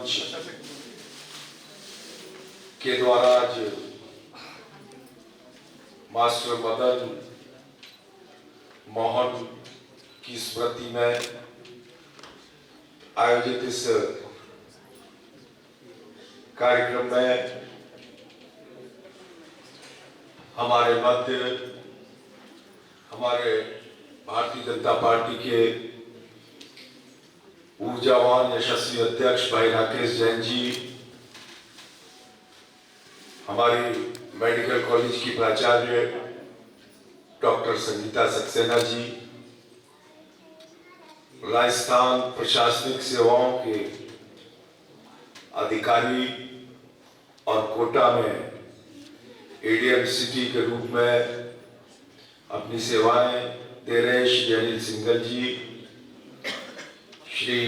मंच के द्वारा आज मास्टर मदन मोहन की स्मृति में आयोजित इस कार्यक्रम में हमारे मध्य हमारे भारतीय जनता पार्टी के ऊर्जावान यशस्वी अध्यक्ष भाई राकेश जैन जी, हमारी मेडिकल कॉलेज की प्राचार्य डॉक्टर संगीता सक्सेना जी, राजस्थान प्रशासनिक सेवाओं के अधिकारी और कोटा में एडीएम सिटी के रूप में अपनी सेवाएं दे रहे श्री अनिल सिंघल जी, श्री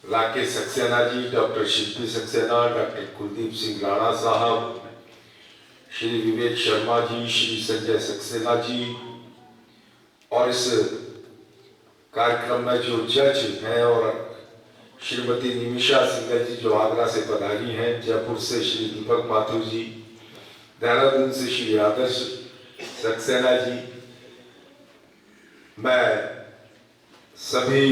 राकेश सक्सेना जी, डॉक्टर शिल्पी सक्सेना, डॉक्टर कुलदीप सिंह राणा साहब, श्री विवेक शर्मा जी, श्री संजय सक्सेना जी, और इस कार्यक्रम में जो जज हैं और श्रीमती निमिषा सिंघल जी जो आगरा से पधारी हैं, जयपुर से श्री दीपक माथुर जी, देहरादून से श्री आदर्श सक्सेना जी, मैं सभी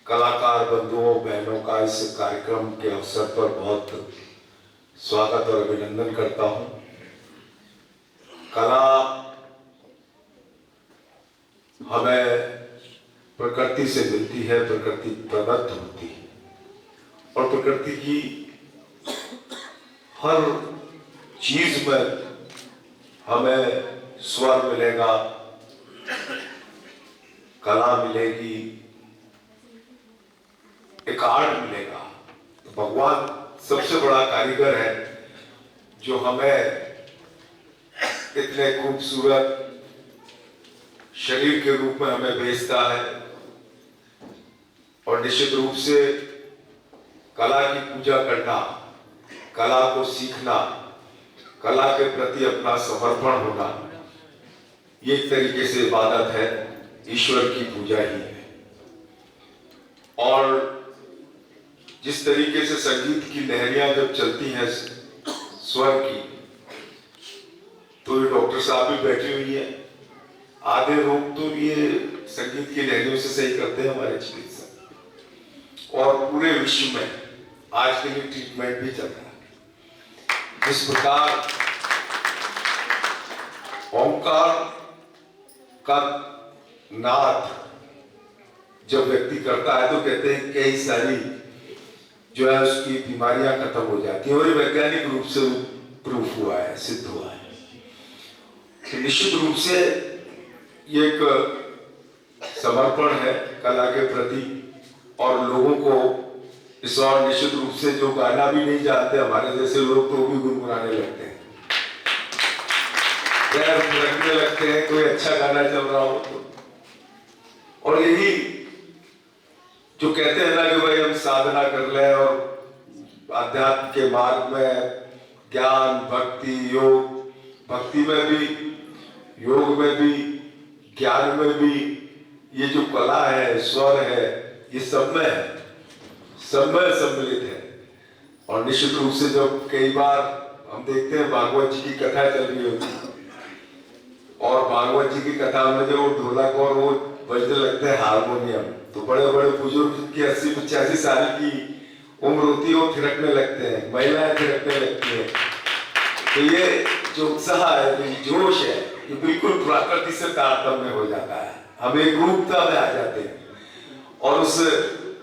कलाकार बंधुओं बहनों का इस कार्यक्रम के अवसर पर बहुत स्वागत और अभिनंदन करता हूं। कला हमें प्रकृति से मिलती है, प्रकृति प्रदत्त होती है और प्रकृति की हर चीज में हमें स्वर मिलेगा, कला मिलेगी, एक आर्ट मिलेगा। तो भगवान सबसे बड़ा कारीगर है जो हमें इतने खूबसूरत शरीर के रूप में हमें भेजता है और निश्चित रूप से कला की पूजा करना, कला को सीखना, कला के प्रति अपना समर्पण होना, ये एक तरीके से इबादत है, ईश्वर की पूजा ही है। और जिस तरीके से संगीत की लहरियां जब चलती हैं स्वर की, तो ये डॉक्टर साहब भी बैठी हुई है, आधे रोग तो ये संगीत की लहरियों से सही करते हैं हमारे चिकित्सक, और पूरे विश्व में आज के लिए ट्रीटमेंट भी चल रहा है। जिस प्रकार ओंकार का नाद जब व्यक्ति करता है तो कहते हैं कई सारी जो है उसकी बीमारियां खत्म हो जाती है, और ये वैज्ञानिक रूप से प्रूफ हुआ है, सिद्ध हुआ है। तो निश्चित रूप से ये एक समर्पण है कला के प्रति, और लोगों को इस और निश्चित रूप से जो गाना भी नहीं जानते हमारे जैसे लोग तो भी गुनगुनाने लगते हैं, पैर रखने लगते हैं, कोई अच्छा गाना चल रहा हो तो। और यही जो कहते हैं ना कि भाई हम साधना कर ले और आध्यात्म के मार्ग में ज्ञान भक्ति योग, भक्ति में भी, योग में भी, ज्ञान में भी, ये जो कला है, स्वर है, ये सब में सम्मिलित है। और निश्चित रूप से जब कई बार हम देखते हैं भागवत जी की कथा चल रही होती है, और भागवत जी की कथा में जो ढोलक और वो बजने लगते हैं हारमोनियम, तो बड़े बड़े बुजुर्ग की 80-85 साल की उम्र होती है, वो थिरकने लगते हैं, महिलाएं थिरकने लगती हैं। तो ये जो उत्साह है, जो जोश है, ये बिल्कुल प्रकृति से तारतम्य हो जाता है, हम एक रूपता में आ जाते हैं, और उस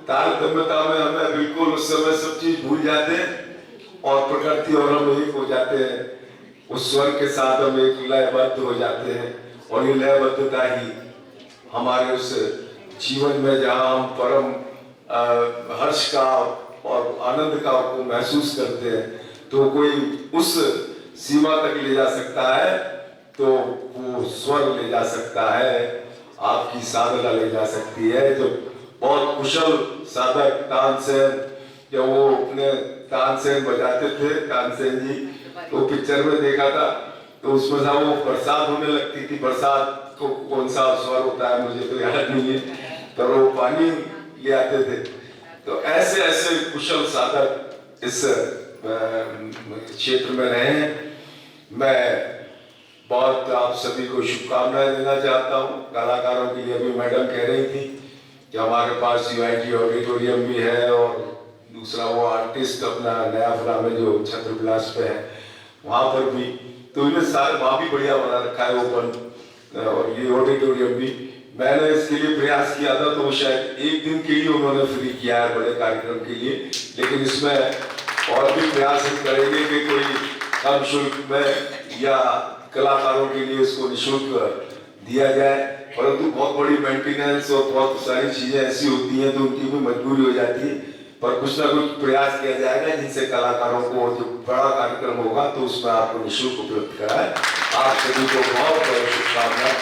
तारतम्यता में हमें बिल्कुल उस समय सब चीज भूल जाते हैं और प्रकृति और हम एक हो जाते हैं, उस स्वर के साथ हम एक लयबद्ध हो जाते हैं। और ये लयबद्धता ही हमारे उस जीवन में जहाँ हम परम हर्ष का और आनंद का को महसूस करते हैं, तो कोई उस सीमा तक ले जा सकता है, तो वो स्वर ले जा सकता है, आपकी साधना ले जा सकती है। जो बहुत कुशल साधक तानसेन, जब वो अपने तानसेन बजाते थे, तानसेन जी, तो पिक्चर में देखा था, तो उसमें था वो बरसात होने लगती थी, बरसात को कौन सा स्वर होता है मुझे तो याद नहीं है, तो वो पानी ले आते थे, तो ऐसे ऐसे कुशल साधक इस क्षेत्र में रहे हैं। मैं बहुत आप सभी को शुभकामनाएं देना चाहता हूँ। कलाकारों के लिए अभी मैडम कह रही थी कि हमारे पास यूआईटी ऑडिटोरियम भी है और दूसरा वो आर्टिस्ट अपना नया फिल्म में जो छत्रविलास पे है वहाँ पर भी, तो ये सारे वहाँ भी बढ़िया बना रखा है ओपन, और ये ऑडिटोरियम भी मैंने इसके लिए प्रयास किया था, तो वो शायद एक दिन के लिए उन्होंने फ्री किया है बड़े कार्यक्रम के लिए, लेकिन इसमें और भी प्रयास करेंगे कि कोई कम शुल्क में या कलाकारों के लिए इसको निःशुल्क दिया जाए। परंतु बहुत बड़ी मेंटेनेंस और बहुत सारी चीजें ऐसी होती हैं तो उनकी भी मजबूरी हो जाती है, पर कुछ ना कुछ प्रयास किया जाएगा जिनसे कलाकारों को जो बड़ा कार्यक्रम होगा तो उसमें आपको निःशुल्क उपलब्ध कराए। आप सभी को बहुत बहुत शुभकामनाएं।